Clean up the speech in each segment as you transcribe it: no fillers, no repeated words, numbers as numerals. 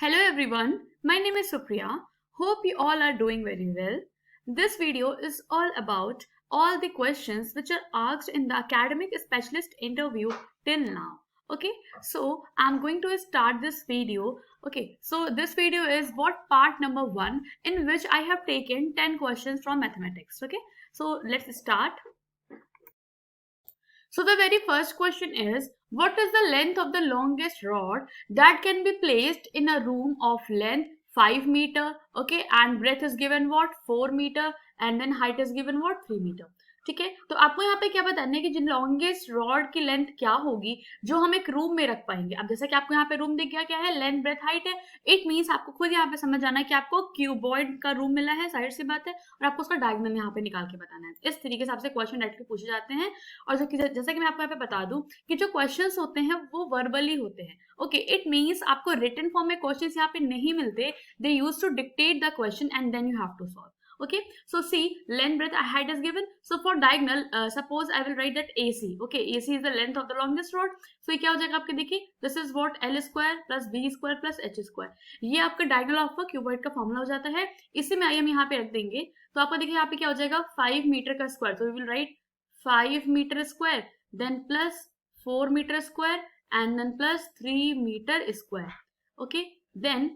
Hello everyone, my name is Supriya. Hope you all are doing very well. This video is all about all the questions which are asked in the academic specialist interview till now. Okay, so I'm going to start this video. Okay, so this video is what part number 1 in which I have taken 10 questions from mathematics. Okay, so let's start. So the very first question is, what is the length of the longest rod that can be placed in a room of length 5 meter, okay, and breadth is given what 4 meter and then height is given what 3 meter. ठीक है, तो आपको यहाँ पे क्या बताना है कि जिन लॉन्गेस्ट रॉड की लेंथ क्या होगी जो हम एक रूम में रख पाएंगे. अब जैसा कि आपको यहाँ पे रूम दिख गया, क्या है, लेंथ ब्रेथ हाइट है. इट मीन्स आपको खुद यहाँ पे समझ जाना है कि आपको क्यूबॉइड का रूम मिला है, साइड सी बात है, और आपको उसका डायगोनल यहाँ पे निकाल के बताना है. इस तरीके से आपसे क्वेश्चन डायरेक्टली पूछे जाते हैं. और जैसा कि मैं आपको यहाँ पे बता दूं कि जो क्वेश्चंस होते हैं वो वर्बली होते हैं. ओके, इट मीन्स आपको रिटन फॉर्म में क्वेश्चंस यहाँ पे नहीं मिलते. They use to dictate the question and then you have to solve. Okay, so see, length, breadth, height is given. So for diagonal, suppose I will write that AC. Okay, AC is the length of the longest rod. So ये क्या हो जाएगा आपके, देखिए, this is what L square plus B square plus H square. ये आपका diagonal of a cuboid का formula हो जाता है. इसी में हम यहाँ पे रख देंगे तो आपको देखिए यहाँ पे क्या हो जाएगा 5 मीटर का square. So we will write 5 meter square, then plus 4 meter square and then plus 3 meter square. Okay, then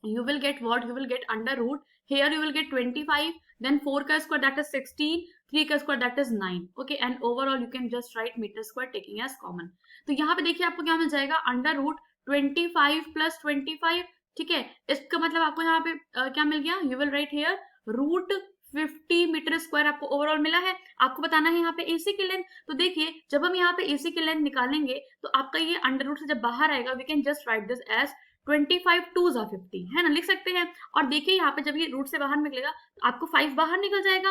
you will get what? You will get under root. Here you will get 25, then 4 ka square that is 16, 3 ka square that is 9. Okay, and overall you can just write meter square taking as common. तो यहाँ पे देखिए आपको क्या मिल जाएगा, under root 25 plus 25. ठीक है, इसका मतलब आपको यहाँ पे क्या मिल गया, you will write here root 50 meter square आपको ओवरऑल मिला है. आपको बताना है यहाँ पे एसी की लेंथ. तो देखिए जब हम यहाँ पे एसी की लेंथ निकालेंगे तो आपका ये अंडर रूट से जब बाहर आएगा we can just write this as 25 2s are 50, है ना, लिख सकते हैं. और देखिए यहाँ पे जब ये रूट से बाहर निकलेगा तो आपको 5 बाहर निकल जाएगा,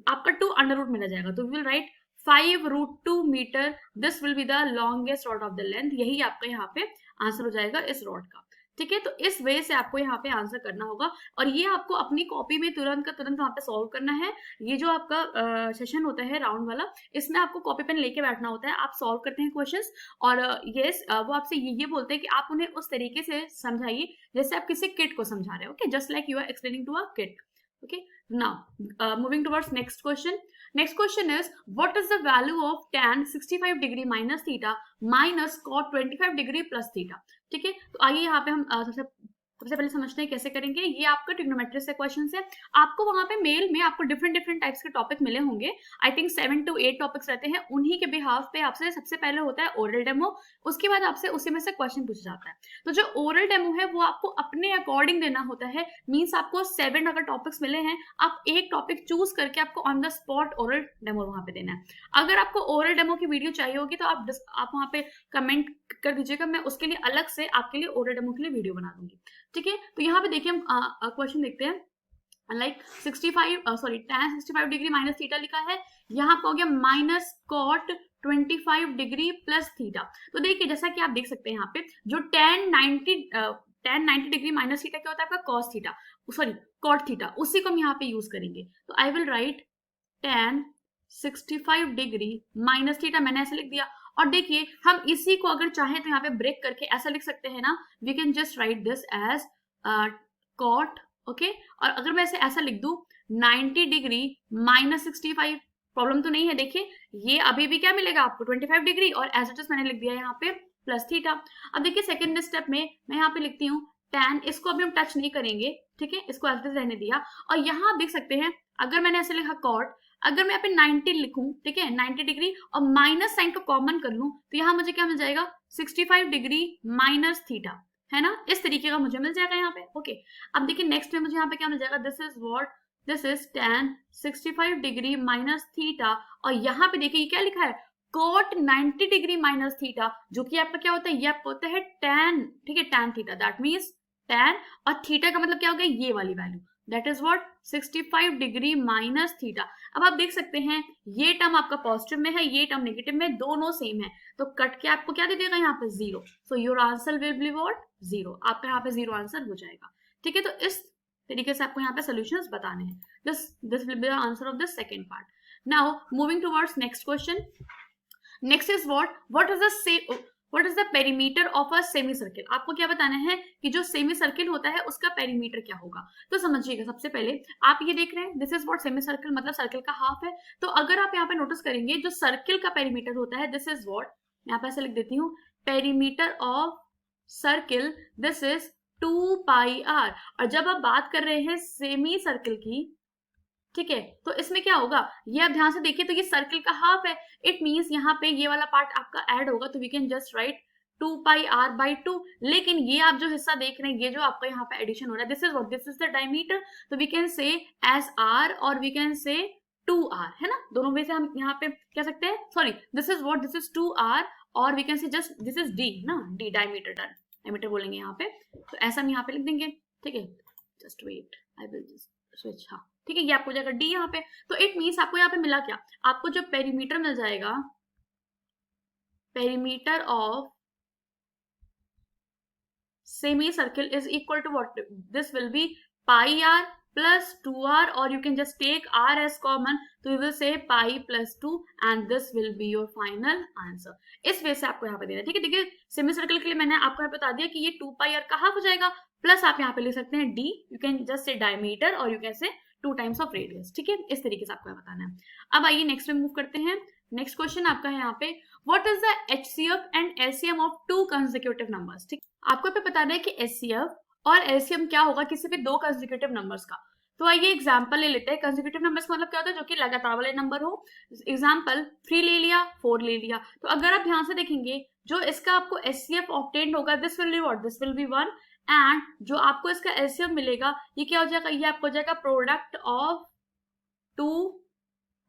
आपका 2 अंडर रूट में रह जाएगा. तो we will write 5 root 2 meter. This will be the longest rod of the length. यही आपका यहाँ पे आंसर हो जाएगा इस रॉड का. ठीक है, तो इस वे से आपको यहाँ पे आंसर करना होगा और ये आपको अपनी कॉपी में तुरंत का तुरंत वहां पे सॉल्व करना है. ये जो आपका सेशन होता है राउंड वाला, इसमें आपको कॉपी पेन लेके बैठना होता है. आप सॉल्व करते हैं क्वेश्चंस और यस वो आपसे ये बोलते हैं कि आप उन्हें उस तरीके से समझाइए जैसे आप किसी किड को समझा रहे हो. Okay, just like you are explaining to a kid. Okay, now moving towards next question. Next question is, what is the value of tan 65 degree minus theta minus cot 25 degree plus theta. ठीक है, तो आइए यहाँ पे हम सबसे पहले समझते हैं कैसे करेंगे. ये आपका ट्रिग्नोमेट्री से क्वेश्चन है. आपको वहां पे मेल में आपको डिफरेंट टाइप्स के टॉपिक मिले होंगे. आई थिंक 7 to 8 टॉपिक्स रहते हैं. उन्हीं के बिहाफ पे आपसे सबसे पहले होता है ओरल डेमो. उसके बाद आपसे उसी में से क्वेश्चन पूछा जाता है. तो जो ओरल डेमो है वो आपको अपने अकॉर्डिंग देना होता है. मीन्स आपको 7 अगर टॉपिक्स मिले हैं, आप एक टॉपिक चूज करके आपको on the spot oral demo वहां पे देना है. अगर आपको ओरल डेमो की वीडियो चाहिए होगी तो आप वहां पे कमेंट कर दीजिएगा, मैं उसके लिए अलग से आपके लिए ओरल डेमो के लिए वीडियो बना दूंगी. ठीक है, तो यहाँ पे देखिए हम क्वेश्चन देखते हैं. Like tan 65 degree minus theta लिखा है. यहाँ पे हो गया minus cot 25 degree plus theta. तो देखिए जैसा कि आप देख सकते हैं यहाँ पे जो tan 90 डिग्री माइनस थीटा क्या होता है आपका cos theta, sorry cot theta, उसी को हम यहाँ पे यूज करेंगे. तो I will write tan 65 degree minus theta, मैंने ऐसे लिख दिया. और देखिए हम इसी को अगर चाहें तो यहाँ पे ब्रेक करके ऐसा लिख सकते हैं ना, we can just write this as cot. Okay, और अगर मैं ऐसा लिख दूं 90 डिग्री माइनस 65, प्रॉब्लम तो नहीं है. देखिए ये अभी भी क्या मिलेगा आपको 25 डिग्री और एज इट इज मैंने लिख दिया यहाँ पे प्लस थीटा. अब देखिए सेकेंड स्टेप में मैं यहाँ पे लिखती हूँ tan, इसको अभी हम टच नहीं करेंगे. ठीक है, इसको एज इट इज रहने दिया. और यहाँ आप देख सकते हैं अगर मैंने ऐसे लिखा कॉट, अगर मैं यहाँ पे 90 लिखूं, ठीक है 90 डिग्री और माइनस साइन को कॉमन कर लूं तो यहाँ मुझे क्या मिल जाएगा 65 डिग्री माइनस थीटा, है ना, इस तरीके का मुझे मिल जाएगा यहाँ पे. ओके, अब देखिए नेक्स्ट में मुझे यहाँ पे क्या मिल जाएगा, this is tan 65 degree minus theta. और यहाँ पे देखिए क्या लिखा है cot 90 डिग्री माइनस थीटा, जो कि आपका क्या होता है, ये आपका होता है tan. ठीक है, tan theta, that means tan, और थीटा का मतलब क्या हो गया ये वाली value, that is what 65 degree minus theta. अब आप देख सकते हैं ये टर्म आपका पॉजिटिव में है, ये टर्म नेगेटिव में, दोनों सेम है, तो कट के आपको क्या दे देगा यहाँ पे 0. So your answer will be what 0. आपका यहाँ पे 0 आंसर हो जाएगा. ठीक है, तो इस तरीके से आपको यहाँ पे सॉल्यूशंस बताने हैं. This will be the answer of the second part. Now moving towards next question. Next is what is the what is the perimeter of a semi circle, आपको क्या बताना है कि जो सेमी सर्किल होता है उसका पेरीमीटर क्या होगा। तो समझिएगा, सबसे पहले आप ये देख रहे हैं this is what semi circle, मतलब सर्किल का हाफ है। तो अगर आप यहाँ पे नोटिस करेंगे जो सर्किल का पेरीमीटर होता है दिस इज व्हाट, यहाँ पे ऐसे लिख देती हूँ, perimeter of circle this is 2 pi r. और जब आप बात कर रहे हैं सेमी सर्किल की, ठीक है, तो इसमें क्या होगा, ये आप ध्यान से देखिए, तो ये सर्किल का हाफ है, इट मींस यहाँ पे ये वाला पार्ट आपका ऐड होगा, तो we can just write 2 pi r by 2। लेकिन ये आप जो हिस्सा देख रहे हैं, ये जो आपका यहाँ पे एडिशन हो रहा है, this is what, this is the diameter, तो we can say as R or we can say 2r, है ना, दोनों वे से हम यहाँ पे कह सकते हैं, sorry this is what, this is 2r और we can say just this is d ना, d डायमीटर, डायमीटर बोलेंगे यहाँ पे, तो ऐसा हम यहाँ पे लिख देंगे, ठीक है, just wait I will just switch, हाँ ठीक है, ये आपको जाएगा d यहाँ पे। तो इट मीन्स आपको यहाँ पे मिला क्या, आपको जो पेरीमीटर मिल जाएगा, perimeter of semi circle is equal to what, this will be pi r plus 2r और you can just take r as common, तो you will say pi plus 2 and this will be your final answer। इस way से आपको यहाँ पे देना है, ठीक है। देखिए सेमी सर्कल के लिए मैंने आपको यहाँ बता दिया कि ये 2 पाई r का हाफ हो जाएगा, प्लस आप यहाँ पे लिख सकते हैं d, you can just say diameter और you can say 2 times of radius, ठीक है, इस तरीके से आपको बताना है। अब आइए नेक्स्ट में मूव करते हैं। नेक्स्ट क्वेश्चन आपका है यहाँ पे, what is the HCF and LCM of 2 consecutive numbers, ठीक, आपको पे बताना है कि HCF और LCM क्या होगा किसी भी 2 कंसेक्यूटिव नंबर्स का। तो आइए एग्जांपल ले लेते हैं। कंसेक्यूटिव नंबर्स का मतलब क्या होता है, जो कि लगातार वाले नंबर हो। एग्जांपल 3 ले लिया, 4 ले लिया, तो अगर आप ध्यान से देखेंगे जो इसका आपको HCF ऑब्टेन्ड होगा this will be what, this will B 1 and जो आपको इसका LCM मिलेगा ये क्या हो जाएगा, ये आपको हो जाएगा प्रोडक्ट ऑफ 2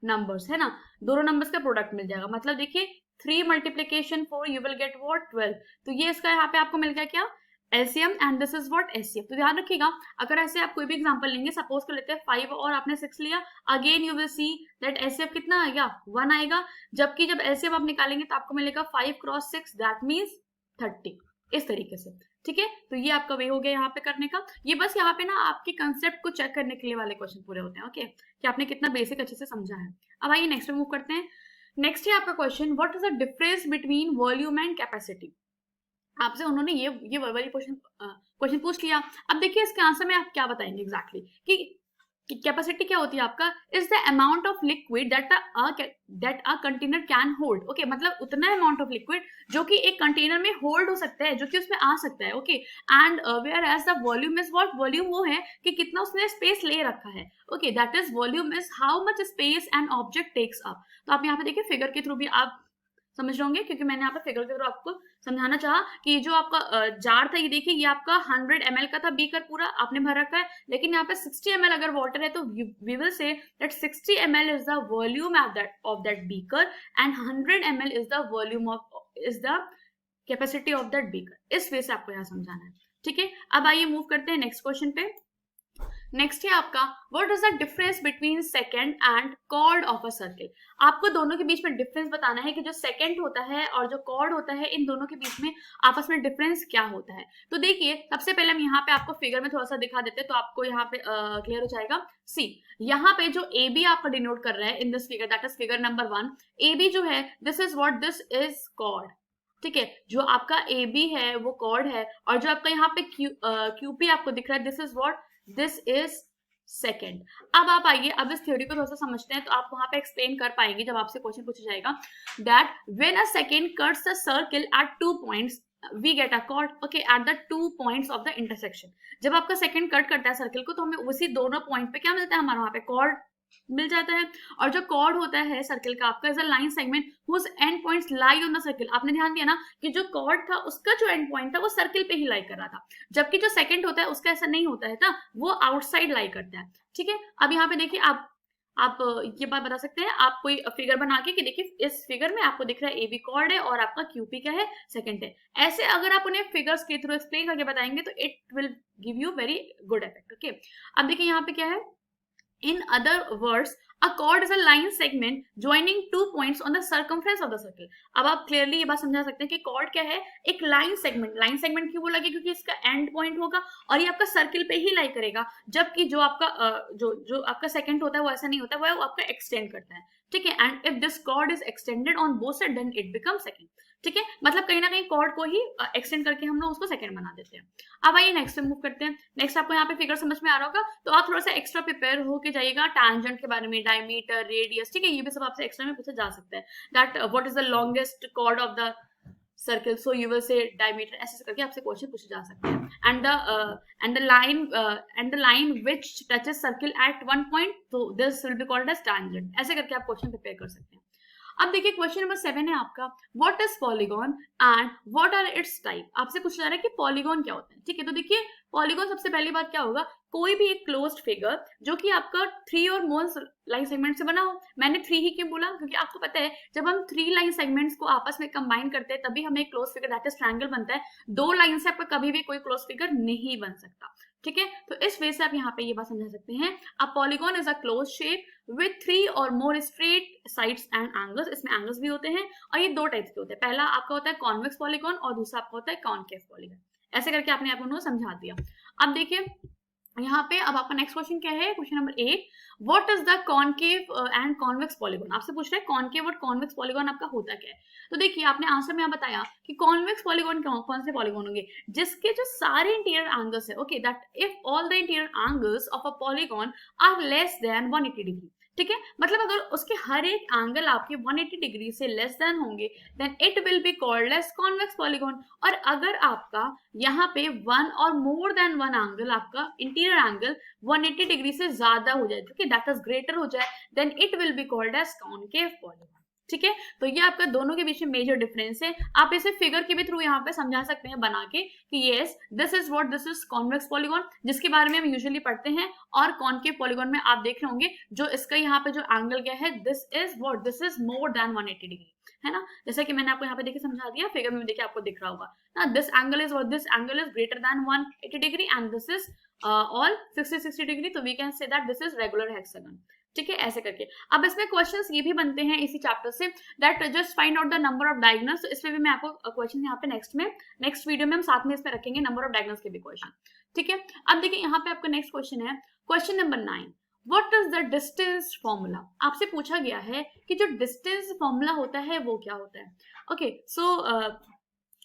नंबर्स, है ना, दोनों नंबर्स का प्रोडक्ट मिल जाएगा। मतलब देखिए 3 multiplication 4 you will get what 12, तो ये इसका यहाँ पे आपको मिल गया क्या, LCM and this is what HCF। तो ध्यान रखिएगा, अगर ऐसे आप कोई भी एग्जांपल लेंगे, सपोज कर लेते हैं 5 और आपने 6 लिया, again you will see that HCF कितना आएगा, 1 आएगा, जबकि जब LCM आप निकालेंगे तो आपको मिलेगा 5 क्रॉस 6 दैट मीन्स 30, इस तरीके से, ठीक है। तो ये आपका वे हो गया यहाँ पे करने का। ये बस यहाँ पे ना आपके कंसेप्ट को चेक करने के लिए वाले क्वेश्चन पूरे होते हैं, ओके, कि आपने कितना बेसिक अच्छे से समझा है। अब आइए नेक्स्ट में मूव करते हैं। नेक्स्ट है आपका question, what is the difference between volume and capacity. आपसे उन्होंने ये वाली क्वेश्चन पूछ लिया। अब देखिए इसके आंसर में आप क्या बताएंगे एग्जैक्टली कि कैपेसिटी क्या होती है आपका, is the amount of liquid that a container can hold, okay, मतलब उतना अमाउंट ऑफ लिक्विड जो कि एक कंटेनर में होल्ड हो सकता है, जो कि उसमें आ सकता है, okay, and whereas the volume is what, volume वो है कि कितना उसने स्पेस ले रखा है, okay, that is volume is how much space an object takes up. तो आप यहाँ पे देखिए फिगर के थ्रू भी आप समझ रहे होंगे, क्योंकि मैंने यहाँ पे फिगर के थ्रू आपको समझाना चाहा कि जो आपका जार था, ये देखिए ये आपका 100 ml का था बीकर, पूरा आपने भर रखा है, लेकिन यहाँ पे 60 ml अगर वाटर है तो we will say that 60 ml is the volume of that beaker and 100 ml is the volume of is the capacity of that beaker. इस वे से आपको यहाँ समझाना है, ठीक है। अब आइए मूव करते हैं नेक्स्ट क्वेश्चन पे। नेक्स्ट है आपका, what is the difference between second and chord of a circle. आपको दोनों के बीच में डिफरेंस बताना है कि जो सेकंड होता है और जो कॉर्ड होता है, इन दोनों के बीच में आपस में डिफरेंस क्या होता है। तो देखिए सबसे पहले हम यहाँ पे आपको फिगर में थोड़ा सा दिखा देते हैं तो आपको यहाँ पे क्लियर हो जाएगा। सी यहाँ पे जो ए बी आपका डिनोट कर रहा है in this figure, that is figure number 1, A B जो है this is what, this is chord, ठीक है, जो आपका ए बी है वो कॉर्ड है, और जो आपका यहाँ पे क्यूपी आपको दिख रहा है this is what, this is second. अब आप आइए अब इस थ्योरी को थोड़ा सा समझते हैं तो आप वहां पे एक्सप्लेन कर पाएंगे जब आपसे क्वेश्चन पूछा जाएगा that when a secant cuts the circle at 2 points we get a chord, okay, at the 2 points of the intersection. जब आपका सेकेंड कट करता है सर्किल को तो हमें उसी दोनों पॉइंट पे क्या मिलता है, हमारा वहां पे कॉर्ड मिल जाता है। और जो कॉर्ड होता है सर्किल का आपका is a line segment whose end points lie on the circle. आपने ध्यान दिया ना कि जो कॉर्ड था उसका जो एंड पॉइंट था वो सर्किल पे ही लाई कर रहा था, जबकि जो सेकंड होता है उसका ऐसा नहीं होता है ना, वो आउटसाइड लाई करता है, ठीक है। अब यहाँ पे देखिए आप ये बात बता सकते हैं, आप कोई फिगर बना के कि देखिए इस फिगर में आपको दिख रहा है ए बी कॉर्ड है और आपका क्यूपी क्या है, सेकंड है। ऐसे अगर आप उन्हें फिगर्स के थ्रू एक्सप्लेन करके बताएंगे तो it will give you very good effect, okay. अब देखिए यहाँ पे क्या है, in other words a chord is a line segment joining 2 points on the circumference of the circle। अब आप क्लियरली ये बात समझा सकते हैं कि कॉर्ड क्या है, एक लाइन सेगमेंट क्यों बोला गया, क्योंकि इसका एंड पॉइंट होगा और ये आपका सर्किल पे ही लाई करेगा, जबकि जो आपका जो आपका सेकंड होता है वो ऐसा नहीं होता, वो आपका एक्सटेंड करता है, ठीक है, and if this chord is extended on both side then it become secant. ठीक है, मतलब कहीं ना कहीं कॉर्ड को ही एक्सटेंड करके हम लोग उसको सेकंड बना देते हैं। अब आइए नेक्स्ट पे मूव करते हैं। नेक्स्ट आपको यहाँ पे फिगर समझ में आ रहा होगा, तो आप थोड़ा सा एक्स्ट्रा प्रिपेयर होके जाइएगा टैंजेंट के बारे में, डायमीटर, रेडियस, ठीक है, ये भी सब आपसे एक्स्ट्रा में पूछा जा सकता है। That what is the longest chord of the circle, so you will say diameter, ऐसे करके आपसे क्वेश्चन पूछे जा सकते हैं। And the line which touches circle at one point, तो this will be called as tangent. ऐसे करके आप क्वेश्चन प्रिपेयर कर सकते हैं। अब देखिए क्वेश्चन नंबर 7 है आपका, what is polygon and what are its type. आपसे पूछा जा रहा है कि पॉलीगॉन क्या होता है। ठीक है, तो देखिए पॉलीगॉन सबसे पहली बात क्या होगा, कोई भी एक क्लोज्ड फिगर जो कि आपका 3 और मोर लाइन सेगमेंट से बना हो। मैंने 3 ही क्यों बोला, क्योंकि आपको पता है जब हम 3 लाइन सेगमेंट्स को आपस में कंबाइन करते हैं तभी हमें close figure that is triangle बनता है। 2 लाइन से आपका कभी भी कोई क्लोज फिगर नहीं बन सकता। ठीक है, तो इस वे से आप यहाँ पे ये बात समझा सकते हैं, a polygon is a close shape with 3 और मोर स्ट्रेट साइड्स एंड एंगल्स। इसमें एंगल्स भी होते हैं और ये 2 टाइप्स के होते हैं। पहला आपका होता है कॉन्वेक्स पॉलीगॉन और दूसरा आपका होता है कॉनकेव पॉलीगॉन। ऐसे करके आपने आप उन्होंने समझा दिया। अब देखिए यहाँ पे अब आपका नेक्स्ट क्वेश्चन क्या है, question number 8, what is the concave and convex polygon. आपसे पूछ रहे हैं कॉनकेव और कॉन्वेक्स पॉलीगॉन आपका होता क्या है। तो देखिए आपने आंसर में बताया कि कॉन्वेक्स पॉलीगॉन कौन से पॉलीगॉन होंगे, जिसके जो सारे इंटीरियर एंगल्स है, okay, that if all the interior angles of a polygon are less than 180 degree. ठीक है, मतलब अगर उसके हर एक एंगल आपके 180 डिग्री से लेस देन होंगे then it will be called as convex polygon. और अगर आपका यहाँ पे 1 और मोर देन 1 एंगल, आपका इंटीरियर एंगल 180 डिग्री से ज्यादा हो जाए, ठीक है, दैट इज ग्रेटर हो जाए, then it will be called as concave polygon. ठीक है, तो ये आपका दोनों के बीच में मेजर डिफरेंस है। आप इसे फिगर के भी थ्रू यहाँ पे समझा सकते हैं बना के कि yes this is what, this is convex polygon, जिसके बारे में हम यूजुअली पढ़ते हैं। और कॉनकेव पॉलीगॉन में आप देख रहे होंगे जो इसका यहाँ पे जो एंगल क्या है, this is what, this is more than 180 degree, है ना। जैसे कि मैंने आपको यहाँ पे देखिए समझा दिया, फिगर में देखिए आपको दिख रहा होगा ना, this angle is, this angle is greater than 180 degree and this is all 60 degree, तो we can say that this is regular hexagon. ठीक है, ऐसे करके। अब इसमें क्वेश्चंस ये भी बनते हैं इसी चैप्टर से, that just find out the number of diagonals. तो इसमें भी मैं आपको क्वेश्चन यहाँ पे नेक्स्ट वीडियो में हम साथ में इसमें रखेंगे नंबर ऑफ डायगोनल्स के भी क्वेश्चन। ठीक है, अब देखिए यहाँ पे आपका नेक्स्ट क्वेश्चन है, question number 9, what is the distance formula. आपसे पूछा गया है कि जो डिस्टेंस फॉर्मूला होता है वो क्या होता है। Okay, so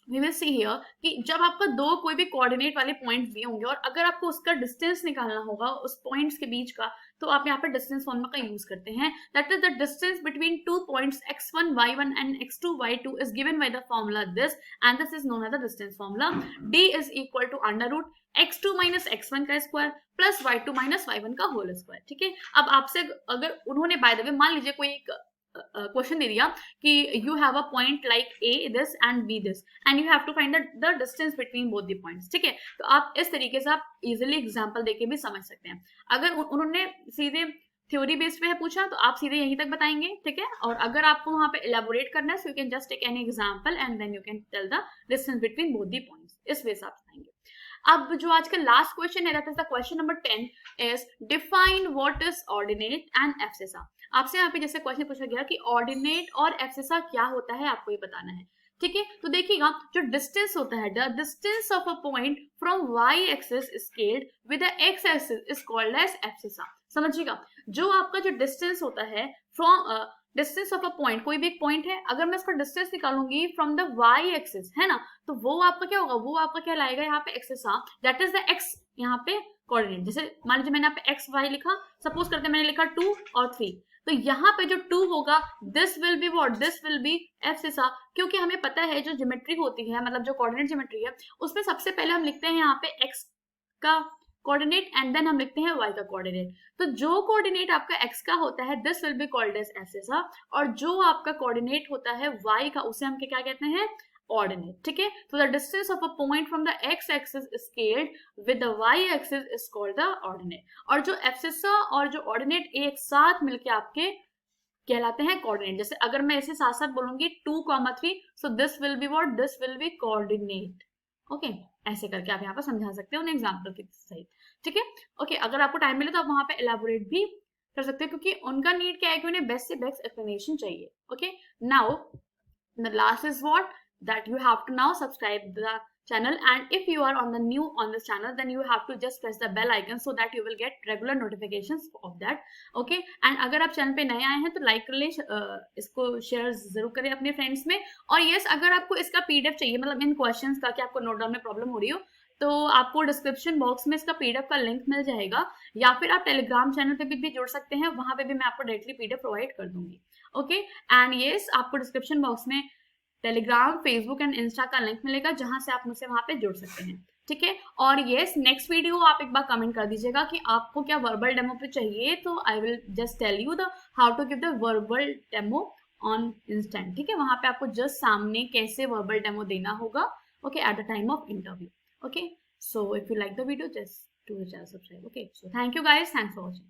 we will see here कि जब आपका दो कोई भी कोऑर्डिनेट वाले पॉइंट्स दिए होंगे और अगर आपको उसका डिस्टेंस निकालना होगा उस पॉइंट्स के बीच का, तो आप यहाँ पे डिस्टेंस फॉर्मूला का यूज करते हैं। That is the distance between 2 points x1 y1 and x2 y2 is given by the formula this and this is known as the distance formula. d is equal to under root x2 minus x1 का square plus y2 minus y1 का whole square. ठीक है, अब आपसे अगर उन्होंने by the way मान लीजिए कोई एक क्वेश्चन दे दिया कि you have a point like A this and B this and you have to find the distance between both the points. ठीक है, तो आप इस तरीके से आप इजीली एग्जांपल देके भी समझ सकते हैं। अगर उन्होंने सीधे थ्योरी बेस्ड पे है पूछा तो आप सीधे यहीं तक बताएंगे। ठीक है, और अगर आपको वहां पे एलैबोरेट करना है so you can just take any example and then you can tell the distance between both the points. इस वे से आप बताएंगे। अब जो आज का लास्ट क्वेश्चन है that is the question number 10 is define what is ordinate and abscissa. आपसे यहाँ पे जैसे क्वेश्चन पूछा गया कि ऑर्डिनेट और एब्सिसा क्या होता है, आपको ये बताना है। ठीक है, तो देखिएगा जो डिस्टेंस होता है, the distance of a point from y axis scaled with the x axis is called as abscissa. समझिएगा, जो आपका जो डिस्टेंस होता है from distance of a point, कोई भी एक पॉइंट है, अगर मैं इसका डिस्टेंस निकालूंगी फ्रॉम द y एक्सिस, है ना, तो वो आपका क्या होगा, वो आपका क्या लाएगा यहाँ पे एक्सिसा, दैट इज द x यहाँ पे कोऑर्डिनेट। जैसे मान लीजिए मैंने यहाँ पे x y लिखा, सपोज करते मैंने लिखा 2 और 3, तो यहाँ पे जो 2 होगा this will be what, this will B abscissa. क्योंकि हमें पता है जो ज्योमेट्री होती है, मतलब जो कोऑर्डिनेट ज्योमेट्री है, उसमें सबसे पहले हम लिखते हैं यहाँ पे x का कोऑर्डिनेट एंड देन हम लिखते हैं y का कोऑर्डिनेट। तो जो कोऑर्डिनेट आपका x का होता है this will be called as abscissa, और जो आपका कोऑर्डिनेट होता है y का उसे हम क्या कहते हैं, ऑर्डिनेट। ठीक है, तो the distance of a point from the x axis scaled with the y axis is called the ordinate. और जो एब्सिसा और जो ऑर्डिनेट एक साथ मिलके आपके कहलाते हैं कोऑर्डिनेट। जैसे अगर मैं इसे साथ साथ बोलूंगी 2,3, so this will be what, this will B coordinate. Okay, ऐसे करके आप यहाँ पर समझा सकते हो उन एग्जाम्पल के सहित। ठीक है, ओके, अगर आपको टाइम मिले तो आप वहां पे एलैबोरेट भी कर सकते हैं, क्योंकि उनका नीड क्या है कि उन्हें बेस्ट से बेस्ट एक्सप्लेनेशन चाहिए। Okay, now the last is what, that you have to now subscribe the channel, and if you are on the new on this channel, then you have to just press the bell icon so that you will get regular notifications of that. Okay, and अगर आप channel पे नए आए हैं तो like कर ले, इसको शेयर जरूर करें अपने फ्रेंड्स में। और यस, अगर आपको इसका पीडीएफ चाहिए, मतलब इन क्वेश्चंस का, कि आपको नोट डाउन में प्रॉब्लम हो रही हो, तो आपको डिस्क्रिप्शन बॉक्स में इसका पीडीएफ का लिंक मिल जाएगा, या फिर आप टेलीग्राम चैनल पे भी जुड़ सकते हैं, वहां पे भी मैं आपको डायरेक्टली पीडीएफ प्रोवाइड कर दूंगी। ओके, एंड यस, आपको डिस्क्रिप्शन बॉक्स में टेलीग्राम, फेसबुक एंड इंस्टा का लिंक मिलेगा, जहां से आप मुझसे वहां पे जुड़ सकते हैं। ठीक है, और यस, नेक्स्ट वीडियो आप एक बार कमेंट कर दीजिएगा कि आपको क्या वर्बल डेमो पे चाहिए, तो I will just tell you the how to give the verbal demo on instant. ठीक है, वहां पे आपको जस्ट सामने कैसे वर्बल डेमो देना होगा, okay, at the time of interview. Okay, so if you like the video, just do the channel subscribe. Okay, so thank you guys, thanks for watching.